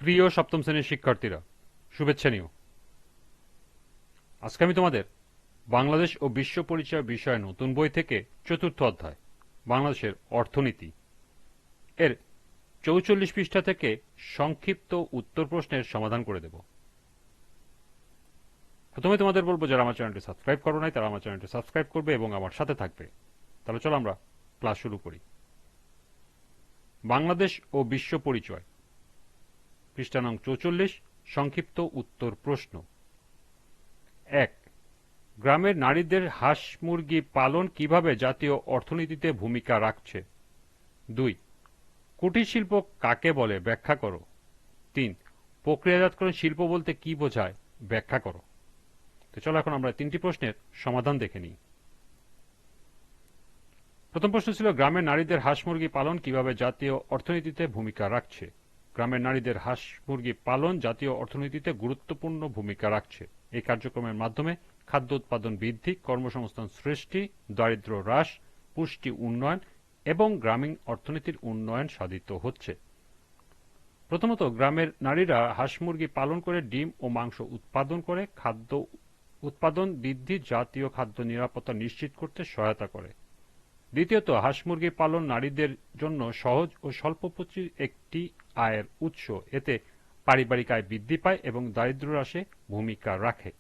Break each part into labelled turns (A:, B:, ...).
A: প্রিয় সপ্তম শ্রেণীর শিক্ষার্থীরা, শুভেচ্ছা নিও। আজকে আমি তোমাদের বাংলাদেশ ও বিশ্ব পরিচয় বিষয়ে নতুন বই থেকে চতুর্থ অধ্যায় বাংলাদেশের অর্থনীতি এর ৪৪ পৃষ্ঠা থেকে সংক্ষিপ্ত উত্তর প্রশ্নের সমাধান করে দেব। প্রথমে তোমাদের বলবো, যারা আমার চ্যানেলটি সাবস্ক্রাইব করো নাই তারা আমার চ্যানেলটি সাবস্ক্রাইব করবে এবং আমার সাথে থাকবে। তাহলে চলো আমরা ক্লাস শুরু করি। বাংলাদেশ ও বিশ্ব পরিচয়, পৃষ্ঠা নং ৪৪, সংক্ষিপ্ত উত্তর প্রশ্ন। ১. গ্রামের নারীদের হাঁস মুরগি পালন কিভাবে জাতীয় অর্থনীতিতে ভূমিকা রাখছে? ২. কুটির শিল্প কাকে বলে ব্যাখ্যা করো। ৩. প্রক্রিয়াজাতকরণ শিল্প বলতে কি বোঝায় ব্যাখ্যা করো। তো চলো এখন আমরা ৩টি প্রশ্নের সমাধান দেখে নিই। প্রথম প্রশ্ন ছিল, গ্রামের নারীদের হাঁস মুরগি পালন কিভাবে জাতীয় অর্থনীতিতে ভূমিকা রাখছে? গ্রামের নারীদের হাঁস মুরগি পালন জাতীয় অর্থনীতিতে গুরুত্বপূর্ণ ভূমিকা রাখছে। এই কার্যক্রমের মাধ্যমে খাদ্য উৎপাদন বৃদ্ধি, কর্মসংস্থান সৃষ্টি, দারিদ্র্য হ্রাস, পুষ্টি উন্নয়ন এবং গ্রামীণ অর্থনীতির উন্নয়ন সাধিত হচ্ছে। প্রথমত, গ্রামের নারীরা হাঁস মুরগি পালন করে ডিম ও মাংস উৎপাদন করে খাদ্য উৎপাদন বৃদ্ধি, জাতীয় খাদ্য নিরাপত্তা নিশ্চিত করতে সহায়তা করে। দ্বিতীয়ত, হাঁস মুরগি পালন নারীদের জন্য সহজ ও স্বল্পপুঁজির একটি আয়ের উৎস। এতে পারিবারিক আয় বৃদ্ধি পায় এবং দারিদ্র্য হ্রাসে ভূমিকা রাখে।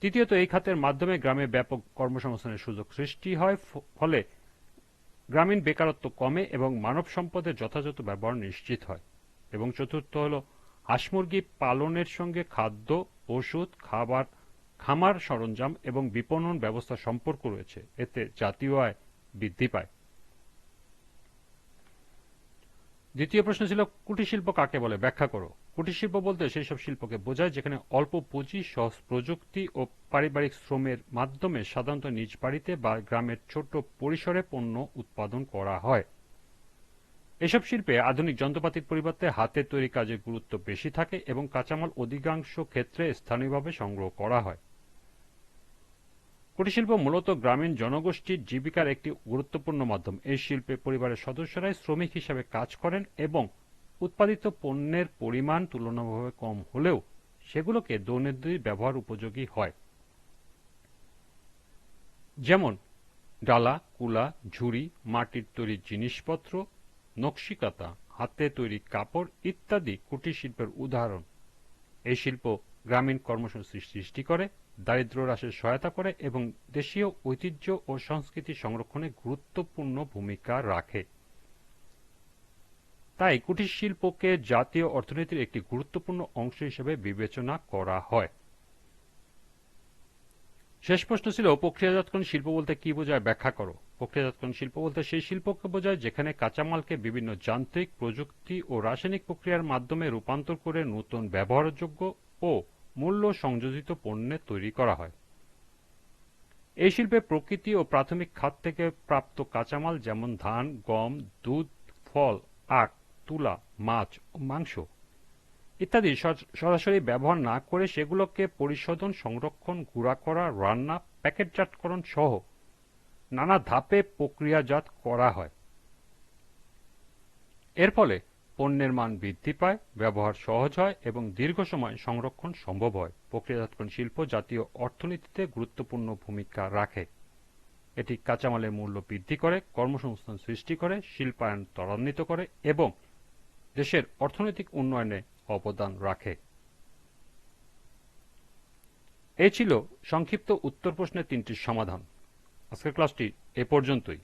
A: তৃতীয়ত, এই খাতের মাধ্যমে গ্রামে ব্যাপক কর্মসংস্থানের সুযোগ সৃষ্টি হয়, ফলে গ্রামীণ বেকারত্ব কমে এবং মানব সম্পদের যথাযথ ব্যবহার নিশ্চিত হয়। এবং চতুর্থ হল, হাঁস মুরগি পালনের সঙ্গে খাদ্য, ওষুধ, খামার সরঞ্জাম এবং বিপণন ব্যবস্থা সম্পর্ক রয়েছে। এতে জাতীয় আয় বৃদ্ধি পায়। দ্বিতীয় প্রশ্ন ছিল, কুটির শিল্প কাকে বলে ব্যাখ্যা করো। কুটির শিল্প বলতে সেই সব শিল্পকে বোঝায় যেখানে অল্প পুঁজি, সহজ প্রযুক্তি ও পারিবারিক শ্রমের মাধ্যমে সাধারণত নিজ বাড়িতে বা গ্রামের ছোট পরিসরে পণ্য উৎপাদন করা হয়। এসব শিল্পে আধুনিক যন্ত্রপাতির পরিবর্তে হাতের তৈরি কাজের গুরুত্ব বেশি থাকে এবং কাঁচামাল অধিকাংশ ক্ষেত্রে স্থানীয়ভাবে সংগ্রহ করা হয়। কুটিরশিল্প মূলত গ্রামীণ জনগোষ্ঠীর জীবিকার একটি গুরুত্বপূর্ণ মাধ্যম। এই শিল্পে পরিবারের সদস্যরাই শ্রমিক হিসাবে কাজ করেন এবং উৎপাদিত পণ্যের পরিমাণ তুলনামূলকভাবে কম হলেও সেগুলোকে দৈনন্দিন ব্যবহার উপযোগী হয়। যেমন ডালা, কুলা, ঝুড়ি, মাটির তৈরি জিনিসপত্র, নকশিকাঁথা, হাতে তৈরি কাপড় ইত্যাদি কুটির শিল্পের উদাহরণ। এই শিল্প গ্রামীণ কর্মসংস্থান সৃষ্টি করে, দারিদ্র্য হ্রাসে সহায়তা করে এবং দেশীয় ঐতিহ্য ও সংস্কৃতি সংরক্ষণে গুরুত্বপূর্ণ ভূমিকা রাখে। তাই কুটির শিল্পকে জাতীয় অর্থনীতির একটি গুরুত্বপূর্ণ অংশ হিসেবে বিবেচনা করা হয়। শেষ প্রশ্ন ছিল, প্রক্রিয়াজাতকরণ শিল্প বলতে কি বোঝায় ব্যাখ্যা করো। প্রক্রিয়াজাতকরণ শিল্প বলতে সেই শিল্পকে বোঝায় যেখানে কাঁচামালকে বিভিন্ন যান্ত্রিক, প্রযুক্তি ও রাসায়নিক প্রক্রিয়ার মাধ্যমে রূপান্তর করে নতুন ব্যবহারযোগ্য ও মূল্য সংযোজিত পণ্যে তৈরি করা হয়। এই শিল্পে প্রকৃতি ও প্রাথমিক খাত থেকে প্রাপ্ত কাঁচামাল যেমন ধান, গম, দুধ, ফল, আখ, তুলা, মাছ ও মাংস ইত্যাদি সরাসরি ব্যবহার না করে সেগুলোকে পরিশোধন, সংরক্ষণ, গুঁড়া করা, রান্না, প্যাকেটজাতকরণ সহ নানা ধাপে প্রক্রিয়াজাত করা হয়। এর ফলে পণ্যের মান বৃদ্ধি পায়, ব্যবহার সহজ হয় এবং দীর্ঘ সময় সংরক্ষণ সম্ভব হয়। প্রক্রিয়াজাতকরণ শিল্প জাতীয় অর্থনীতিতে গুরুত্বপূর্ণ ভূমিকা রাখে। এটি কাঁচামালের মূল্য বৃদ্ধি করে, কর্মসংস্থান সৃষ্টি করে, শিল্পায়ন ত্বরান্বিত করে এবং দেশের অর্থনৈতিক উন্নয়নে অবদান রাখে। এই ছিল সংক্ষিপ্ত উত্তর প্রশ্নের 3টির সমাধান। আজকের ক্লাসটি এ পর্যন্তই।